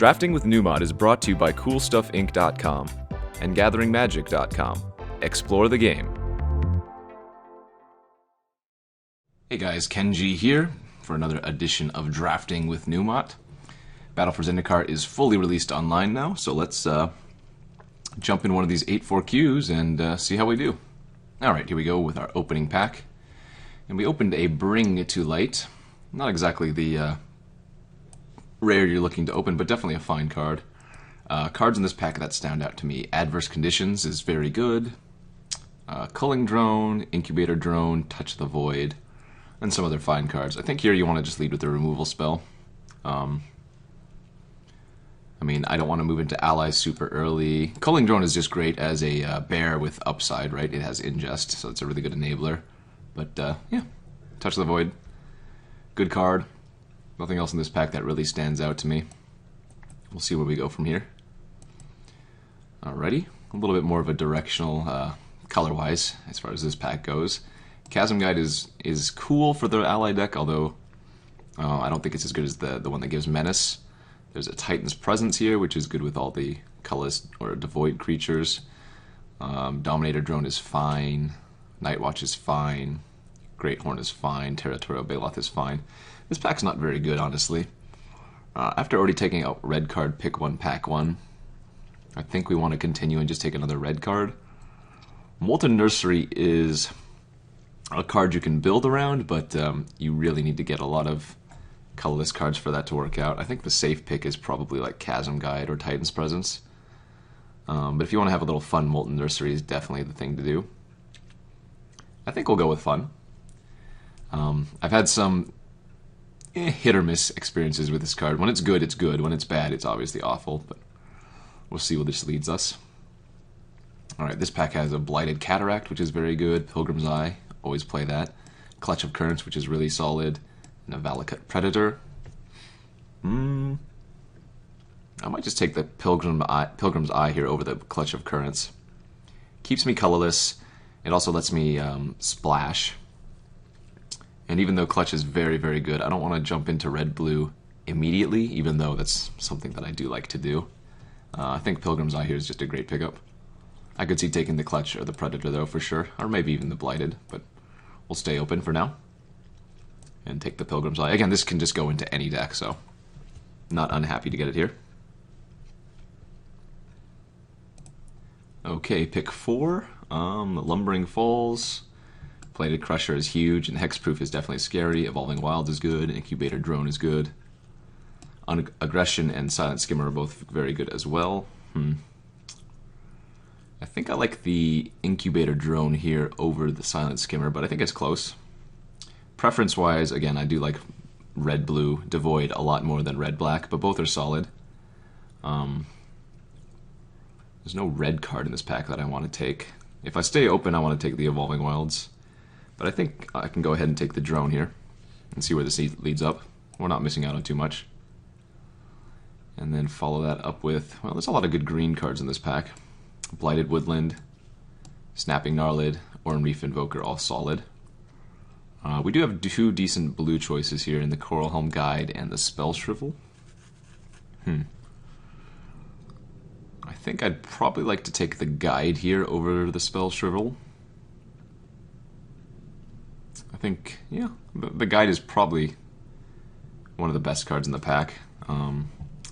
Drafting with Numot is brought to you by CoolStuffInc.com and GatheringMagic.com. Explore the game. Hey guys, Kenji here for another edition of Drafting with Numot. Battle for Zendikar is fully released online now, so let's jump in one of these 8-4 queues and see how we do. Alright, here we go with our opening pack. And we opened a Bring to Light. Not exactly the rare you're looking to open, but definitely a fine card. Cards in this pack that stand out to me. Adverse Conditions is very good. Culling Drone, Incubator Drone, Touch the Void, and some other fine cards. I think here you want to just lead with the removal spell. I mean, I don't want to move into allies super early. Culling Drone is just great as a bear with upside, right? It has ingest, so it's a really good enabler. But, yeah, Touch the Void. Good card. Nothing else in this pack that really stands out to me. We'll see where we go from here. Alrighty. A little bit more of a directional, color-wise, as far as this pack goes. Chasm Guide is cool for the ally deck, although I don't think it's as good as the one that gives Menace. There's a Titan's Presence here, which is good with all the colorless or devoid creatures. Dominator Drone is fine. Night Watch is fine. Great Horn is fine. Territorial Baloth is fine. This pack's not very good, honestly. After already taking out red card, pick one, pack one. I think we want to continue and just take another red card. Molten Nursery is a card you can build around, but you really need to get a lot of colorless cards for that to work out. I think the safe pick is probably like Chasm Guide or Titan's Presence. But if you want to have a little fun, Molten Nursery is definitely the thing to do. I think we'll go with fun. I've had some hit or miss experiences with this card. When it's good, it's good. When it's bad, it's obviously awful. But we'll see where this leads us. Alright, this pack has a Blighted Cataract, which is very good. Pilgrim's Eye, always play that. Clutch of Currents, which is really solid. And a Valakut Predator. I might just take the Pilgrim's Eye here over the Clutch of Currents. Keeps me colorless. It also lets me splash. And even though Clutch is very, very good, I don't want to jump into red-blue immediately, even though that's something that I do like to do. I think Pilgrim's Eye here is just a great pickup. I could see taking the Clutch or the Predator, though, for sure. Or maybe even the Blighted, but we'll stay open for now. And take the Pilgrim's Eye. Again, this can just go into any deck, so not unhappy to get it here. Okay, pick 4. Lumbering Falls. Plated Crusher is huge, and Hexproof is definitely scary. Evolving Wild is good, Incubator Drone is good. Aggression and Silent Skimmer are both very good as well. I think I like the Incubator Drone here over the Silent Skimmer, but I think it's close. Preference-wise, again, I do like red-blue Devoid a lot more than red-black, but both are solid. There's no red card in this pack that I want to take. If I stay open, I want to take the Evolving Wilds. But I think I can go ahead and take the Drone here and see where this leads up. We're not missing out on too much. And then follow that up with, well, there's a lot of good green cards in this pack. Blighted Woodland, Snapping Gnarlid, Oran Reef Invoker, all solid. We do have 2 decent blue choices here in the Coralhelm Guide and the Spell Shrivel. I think I'd probably like to take the Guide here over the Spell Shrivel. I think, yeah, the Guide is probably one of the best cards in the pack.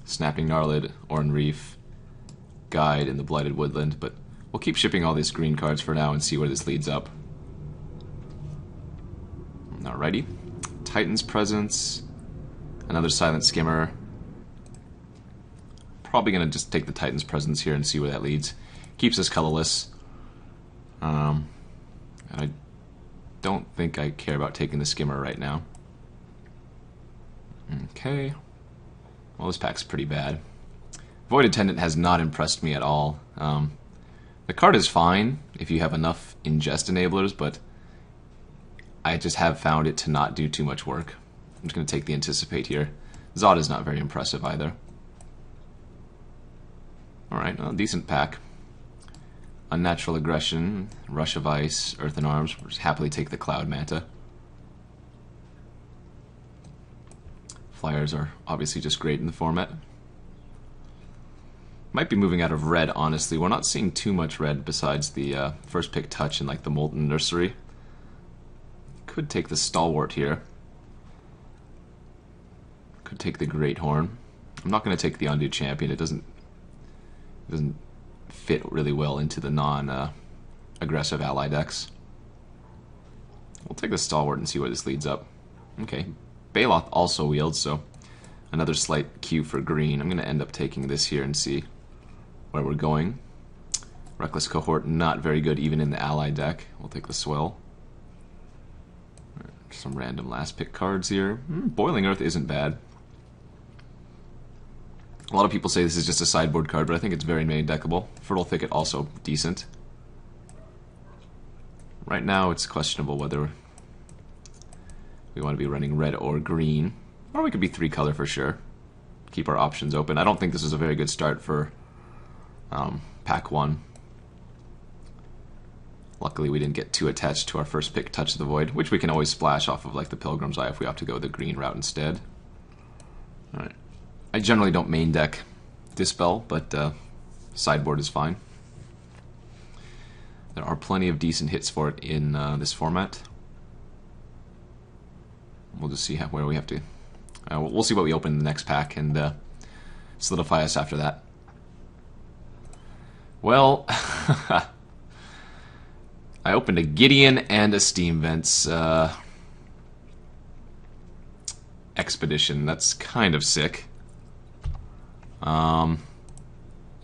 Snapping Gnarlid, Oran Reef, Guide, and the Blighted Woodland, but we'll keep shipping all these green cards for now and see where this leads up. Alrighty. Titan's Presence, another Silent Skimmer. Probably going to just take the Titan's Presence here and see where that leads. Keeps us colorless. And I don't think I care about taking the Skimmer right now. Okay. Well, this pack's pretty bad. Void Attendant has not impressed me at all. The card is fine if you have enough ingest enablers, but I just have found it to not do too much work. I'm just going to take the Anticipate here. Zod is not very impressive either. Alright, well, decent pack. Unnatural Aggression, Rush of Ice, Earthen Arms. We'll just happily take the Cloud Manta. Flyers are obviously just great in the format. Might be moving out of red, honestly. We're not seeing too much red besides the first pick touch and like the Molten Nursery. Could take the Stalwart here. Could take the Great Horn. I'm not going to take the Undo Champion. It doesn't fit really well into the non-aggressive ally decks. We'll take the Stalwart and see where this leads up. Okay, Baloth also wields, so another slight cue for green. I'm going to end up taking this here and see where we're going. Reckless Cohort, not very good even in the ally deck. We'll take the Swell. Some random last pick cards here. Boiling Earth isn't bad. A lot of people say this is just a sideboard card, but I think it's very main deckable. Fertile Thicket also decent. Right now it's questionable whether we want to be running red or green. Or we could be 3-color for sure. Keep our options open. I don't think this is a very good start for pack 1. Luckily we didn't get too attached to our first pick, Touch the Void, which we can always splash off of like the Pilgrim's Eye if we have to go the green route instead. Alright. I generally don't main deck Dispel, but sideboard is fine. There are plenty of decent hits for it in this format. We'll just see where we have to... we'll see what we open in the next pack and solidify us after that. Well, I opened a Gideon and a Steam Vents Expedition. That's kind of sick. I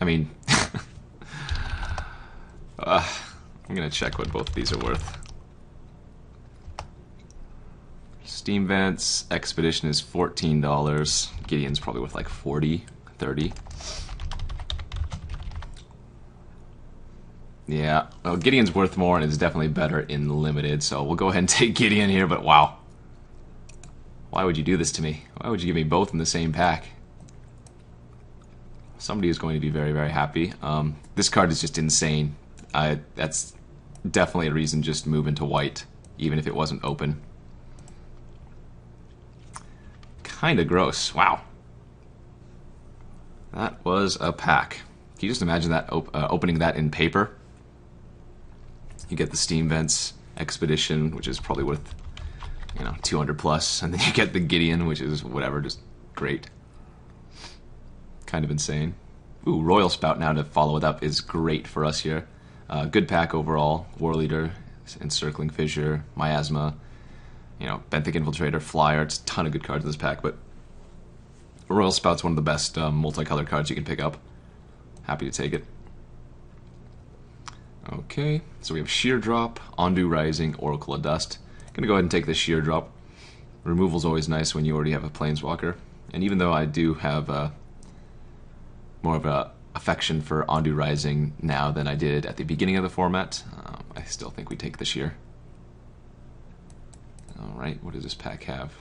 mean, I'm gonna check what both of these are worth. Steam Vents Expedition is $14. Gideon's probably worth like 40, 30. Yeah, well, Gideon's worth more and is definitely better in limited, so we'll go ahead and take Gideon here, but wow. Why would you do this to me? Why would you give me both in the same pack? Somebody is going to be very, very happy. This card is just insane. That's definitely a reason just move into white, even if it wasn't open. Kinda gross. Wow. That was a pack. Can you just imagine that opening that in paper? You get the Steam Vents Expedition, which is probably worth, 200 plus, and then you get the Gideon, which is whatever, just great. Kind of insane. Ooh, Roil Spout now to follow it up is great for us here. Good pack overall. War Leader, Encircling Fissure, Miasma, Benthic Infiltrator, Flyer. It's a ton of good cards in this pack, but Roil Spout's one of the best multicolored cards you can pick up. Happy to take it. Okay, so we have Sheer Drop, Ondu Rising, Oracle of Dust. Gonna go ahead and take the Sheer Drop. Removal's always nice when you already have a Planeswalker. And even though I do have more of a affection for Ondu Rising now than I did at the beginning of the format, I still think we take the Sheer. Alright, what does this pack have?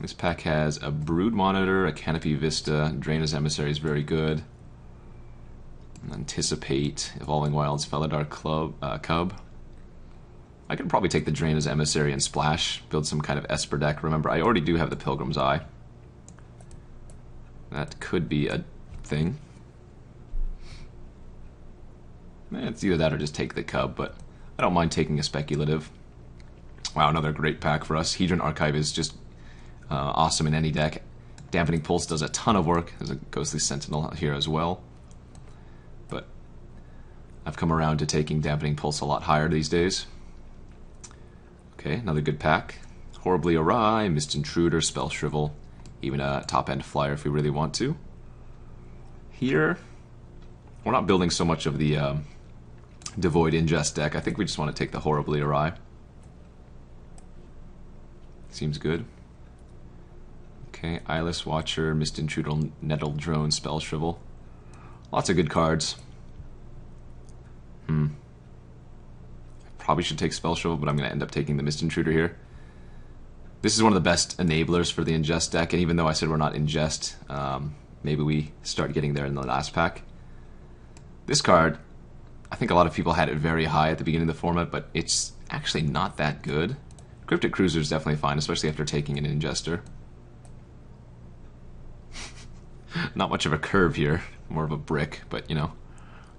This pack has a Brood Monitor, a Canopy Vista, Draina's Emissary is very good. Anticipate, Evolving Wilds, Felidar Cub. I could probably take the Draina's Emissary and splash, build some kind of Esper deck. Remember, I already do have the Pilgrim's Eye. That could be a thing. It's either that or just take the Cub, but I don't mind taking a Speculative. Wow, another great pack for us. Hedron Archive is just awesome in any deck. Dampening Pulse does a ton of work. There's a Ghostly Sentinel here as well. But I've come around to taking Dampening Pulse a lot higher these days. Okay, another good pack. Horribly Awry, Mist Intruder, Spell Shrivel, even a top-end flyer if we really want to. Here, we're not building so much of the Devoid Ingest deck. I think we just want to take the Horribly Awry. Seems good. Okay, Eyeless Watcher, Mist Intruder, Nettle Drone, Spell Shrivel. Lots of good cards. I probably should take Spell Shrivel, but I'm going to end up taking the Mist Intruder here. This is one of the best enablers for the Ingest deck, and even though I said we're not Ingest, maybe we start getting there in the last pack. This card, I think a lot of people had it very high at the beginning of the format, but it's actually not that good. Cryptic Cruiser is definitely fine, especially after taking an Ingester. Not much of a curve here, more of a brick, but you know,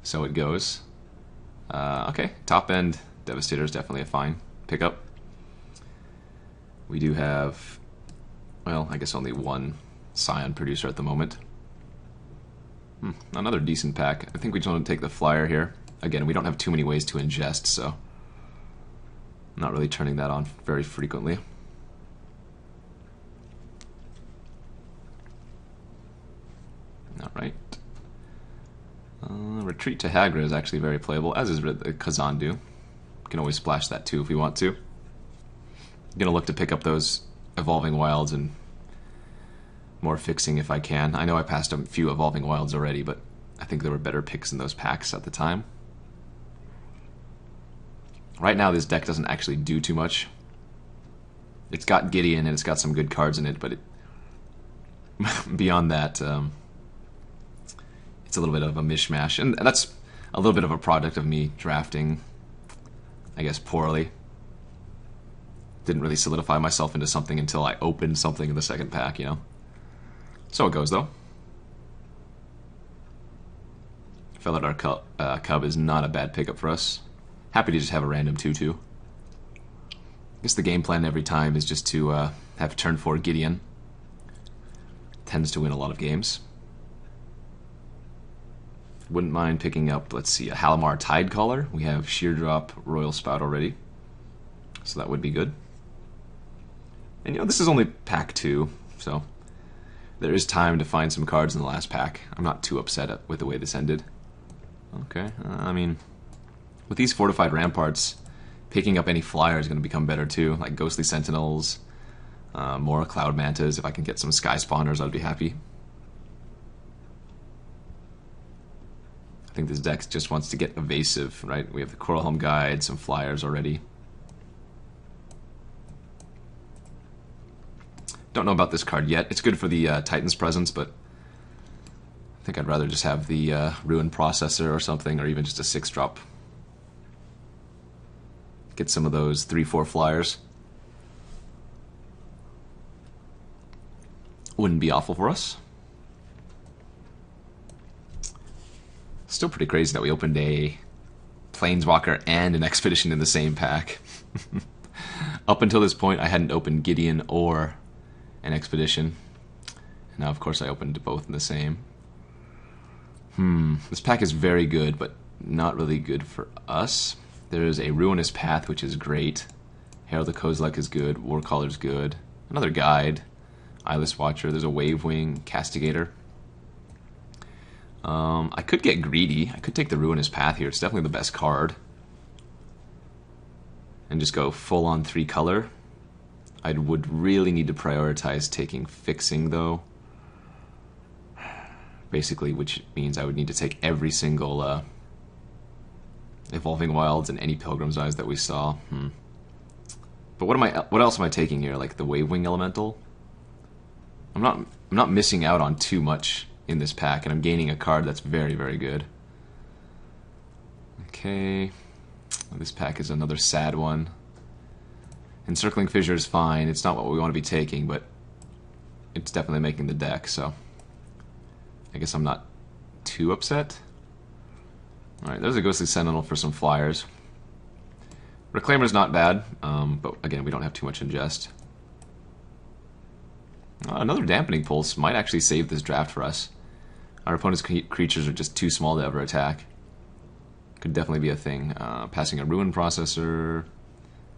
so it goes. Okay, top end Devastator is definitely a fine pickup. We do have, well, I guess only one Scion producer at the moment. Another decent pack. I think we just want to take the flyer here. Again, we don't have too many ways to ingest, so I'm not really turning that on very frequently. Alright. Retreat to Hagra is actually very playable, as is Kazandu. Can always splash that too if we want to. I'm gonna look to pick up those Evolving Wilds and more fixing if I can. I know I passed a few Evolving Wilds already, but I think there were better picks in those packs at the time. Right now this deck doesn't actually do too much. It's got Gideon and it's got some good cards in it, but beyond that, it's a little bit of a mishmash. And that's a little bit of a product of me drafting, I guess, poorly. Didn't really solidify myself into something until I opened something in the second pack, you know. So it goes, though. Felidar Cub is not a bad pickup for us. Happy to just have a random 2/2. I guess the game plan every time is just to have turn 4 Gideon. Tends to win a lot of games. Wouldn't mind picking up, let's see, a Halimar Tidecaller. We have Sheer Drop, Roil Spout already. So that would be good. And you know, this is only pack 2, so there is time to find some cards in the last pack. I'm not too upset with the way this ended. Okay, I mean, with these Fortified Ramparts, picking up any flyer is going to become better too, like Ghostly Sentinels, more Cloud Mantas. If I can get some Sky Spawners, I'd be happy. I think this deck just wants to get evasive, right? We have the Coralhelm Guide, some flyers already. Don't know about this card yet. It's good for the Titan's Presence, but I think I'd rather just have the Ruin Processor or something, or even just a 6-drop. Get some of those 3/4 flyers. Wouldn't be awful for us. Still pretty crazy that we opened a Planeswalker and an Expedition in the same pack. Up until this point, I hadn't opened Gideon or an Expedition. Now, of course, I opened both in the same. This pack is very good, but not really good for us. There is a Ruinous Path, which is great. Herald of Kozilek is good. Warcaller is good. Another Guide. Eyeless Watcher. There's a Wavewing. Castigator. I could get greedy. I could take the Ruinous Path here. It's definitely the best card. And just go full on 3 color. I would really need to prioritize taking Fixing, though. Basically, which means I would need to take every single Evolving Wilds and any Pilgrim's Eyes that we saw. But what else am I taking here? Like the Wavewing Elemental? I'm not missing out on too much in this pack, and I'm gaining a card that's very, very good. Okay. This pack is another sad one. Encircling Fissure is fine. It's not what we want to be taking, but it's definitely making the deck, so I guess I'm not too upset. Alright, there's a Ghostly Sentinel for some flyers. Reclaimer's not bad, but again, we don't have too much ingest. Another Dampening Pulse might actually save this draft for us. Our opponent's creatures are just too small to ever attack. Could definitely be a thing. Passing a Ruin Processor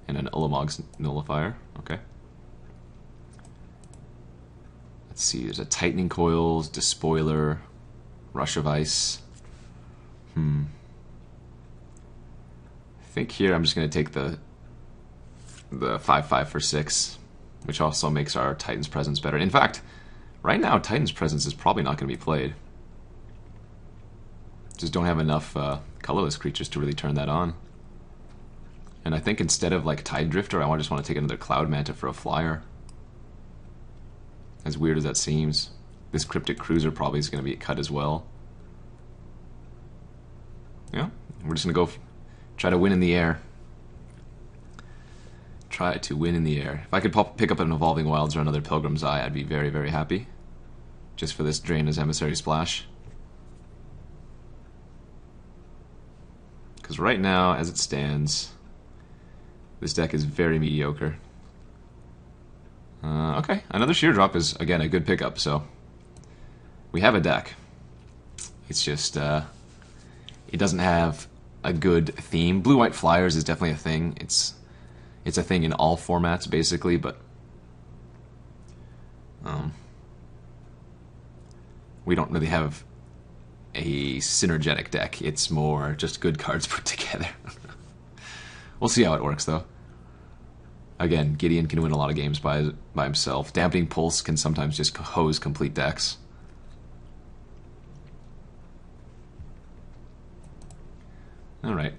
and an Ulamog's Nullifier. Okay. Let's see, there's a Tightening Coils, Despoiler, Rush of Ice. I think here I'm just going to take the 5/5 for 6, which also makes our Titan's Presence better. In fact, right now Titan's Presence is probably not going to be played. Just don't have enough colorless creatures to really turn that on. And I think instead of like Tide Drifter, I just want to take another Cloud Manta for a flyer. As weird as that seems, this Cryptic Cruiser probably is going to be cut as well. Yeah, we're just going to go try to win in the air. Try to win in the air. If I could pick up an Evolving Wilds or another Pilgrim's Eye, I'd be very, very happy. just for this drain as Emissary Splash. Because right now, as it stands, this deck is very mediocre. Okay, another Sheer Drop is, again, a good pickup, so we have a deck. It's just, it doesn't have a good theme. Blue-white flyers is definitely a thing. It's a thing in all formats, basically, but we don't really have a synergetic deck. It's more just good cards put together. We'll see how it works, though. Again, Gideon can win a lot of games by himself. Dampening Pulse can sometimes just hose complete decks. Alright.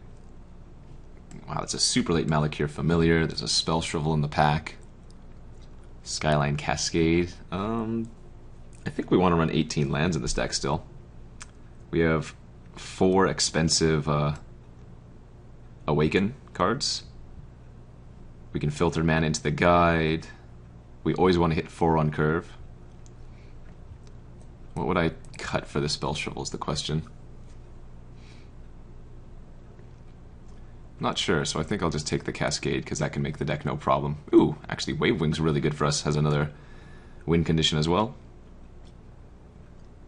Wow, that's a super late Malakir Familiar. There's a Spell Shrivel in the pack. Skyline Cascade. I think we want to run 18 lands in this deck still. We have 4 expensive Awaken cards. We can filter mana into the guide. We always want to hit 4 on curve. What would I cut for the Spell Shrivel is the question. Not sure, so I think I'll just take the Cascade, because that can make the deck no problem. Ooh, actually, Wavewing's really good for us. Has another win condition as well.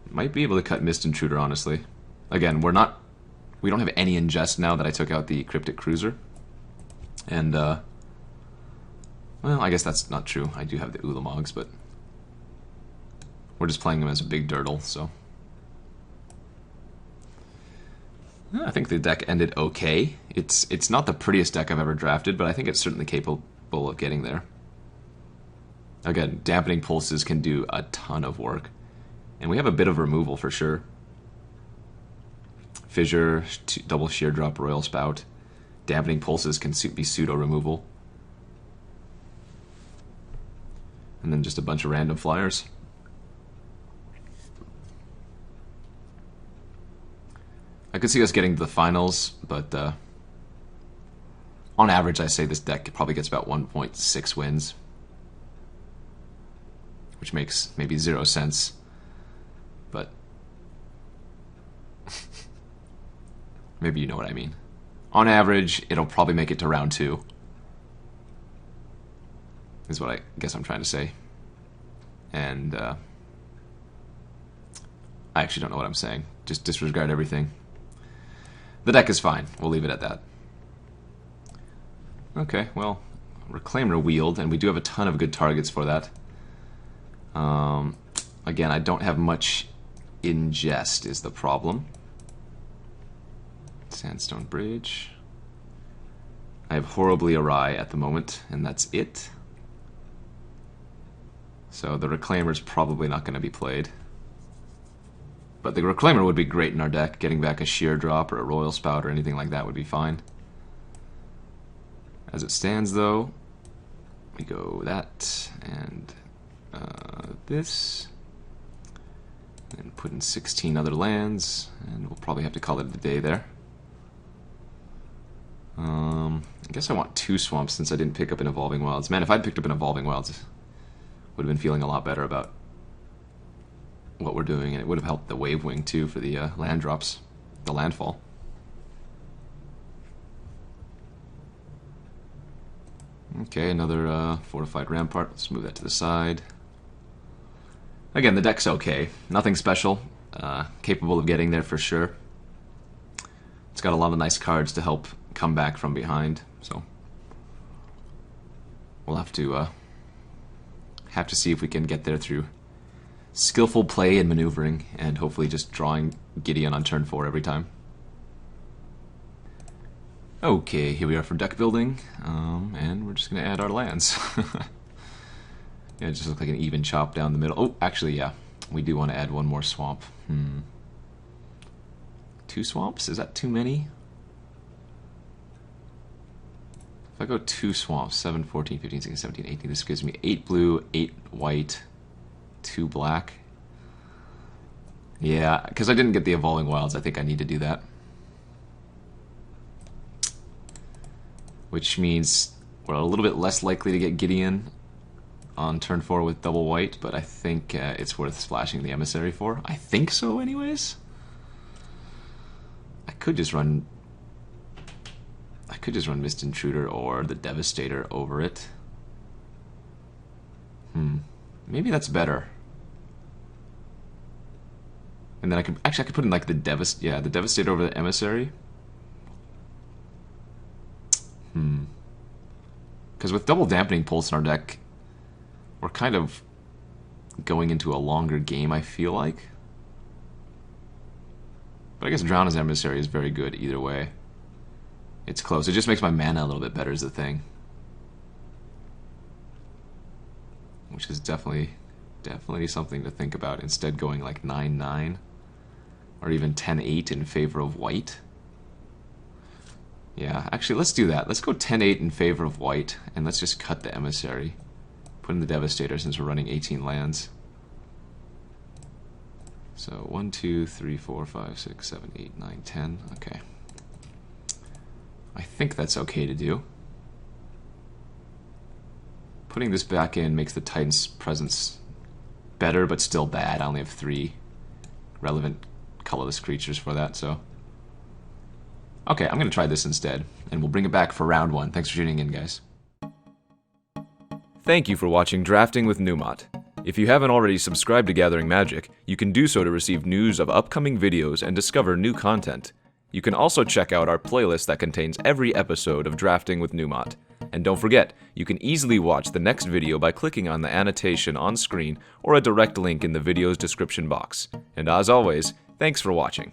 Might be able to cut Mist Intruder, honestly. Again, we don't have any ingest now that I took out the Cryptic Cruiser. And, well, I guess that's not true. I do have the Ulamogs, but we're just playing them as a big dirtle, so. I think the deck ended okay. It's not the prettiest deck I've ever drafted, but I think it's certainly capable of getting there. Again, Dampening Pulses can do a ton of work. And we have a bit of removal for sure. Fissure, double Sheer Drop, Roil Spout. Dampening Pulses can be pseudo removal. And then just a bunch of random flyers. I could see us getting to the finals, but on average, I say this deck probably gets about 1.6 wins, which makes maybe 0 sense, but maybe you know what I mean. On average, it'll probably make it to round 2, is what I guess I'm trying to say. And I actually don't know what I'm saying. Just disregard everything. The deck is fine. We'll leave it at that. Okay, well, Reclaimer Wield, and we do have a ton of good targets for that. Again, I don't have much ingest is the problem. Sandstone Bridge. I have Horribly Awry at the moment, and that's it. So the Reclaimer's probably not going to be played. But the Reclaimer would be great in our deck. Getting back a Sheer Drop or a Roil Spout or anything like that would be fine. As it stands, though, we go that and this. And put in 16 other lands, and we'll probably have to call it a day there. I guess I want 2 swamps since I didn't pick up an Evolving Wilds. Man, if I'd picked up an Evolving Wilds, would have been feeling a lot better about what we're doing, and it would have helped the Wavewing too for the land drops, the landfall. Okay, another Fortified Rampart. Let's move that to the side. Again, the deck's okay. Nothing special. Capable of getting there for sure. It's got a lot of nice cards to help come back from behind, so we'll have to see if we can get there through skillful play and maneuvering, and hopefully just drawing Gideon on turn 4 every time. Okay, here we are for deck building, and we're just going to add our lands. Yeah, it just looks like an even chop down the middle. Oh, actually, yeah, we do want to add one more swamp. 2 swamps? Is that too many? If I go 2 swamps, 7, 14, 15, 16, 17, 18, this gives me 8 blue, 8 white, 2 black. Yeah, because I didn't get the Evolving Wilds, I think I need to do that. Which means we're a little bit less likely to get Gideon on turn 4 with double white, but I think it's worth splashing the Emissary for. I think so, anyways. I could just run Mist Intruder or the Devastator over it. Maybe that's better. And then I could put in like the Devastator over the Emissary. Because with double dampening pulse in our deck, we're kind of going into a longer game, I feel like. But I guess Drowner's Emissary is very good either way. It's close. It just makes my mana a little bit better is the thing. Which is definitely something to think about. Instead going like 9-9 or even 10-8 in favor of white. Yeah, actually let's do that. Let's go 10-8 in favor of white and let's just cut the Emissary. Put in the Devastator since we're running 18 lands. So 1, 2, 3, 4, 5, 6, 7, 8, 9, 10. Okay. I think that's okay to do. Putting this back in makes the Titan's presence better, but still bad. I only have 3 relevant colorless creatures for that, so... Okay, I'm going to try this instead, and we'll bring it back for round 1. Thanks for tuning in, guys. Thank you for watching Drafting with Numot. If you haven't already subscribed to Gathering Magic, you can do so to receive news of upcoming videos and discover new content. You can also check out our playlist that contains every episode of Drafting with Numot. And don't forget, you can easily watch the next video by clicking on the annotation on screen or a direct link in the video's description box. And as always, thanks for watching.